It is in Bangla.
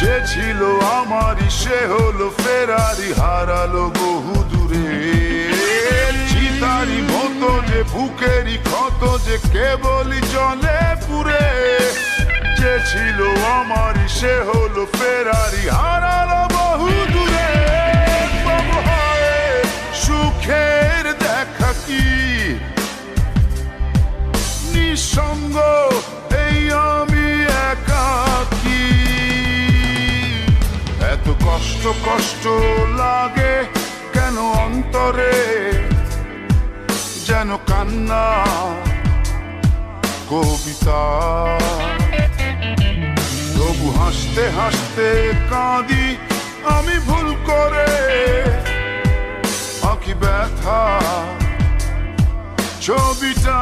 যে ছিল আমারই সে হলো ফেরারি, হারালো বহু দূরে। চিতারি মতো যে বুকেরই ক্ষত যে কেবলই জলে পুরে। যে ছিল আমারই সে হলো ফেরারি, হারালো বহু দূরে। তবু হয় সুখের দেখা কি নিঃসঙ্গ এই আমি একাকী। এত কষ্ট কষ্ট লাগে কেন অন্তরে, যেন কান্না কবিতা। তবু হাসতে হাসতে কাঁদি আমি ভুল করে, আঁকি ব্যথা ছবিটা।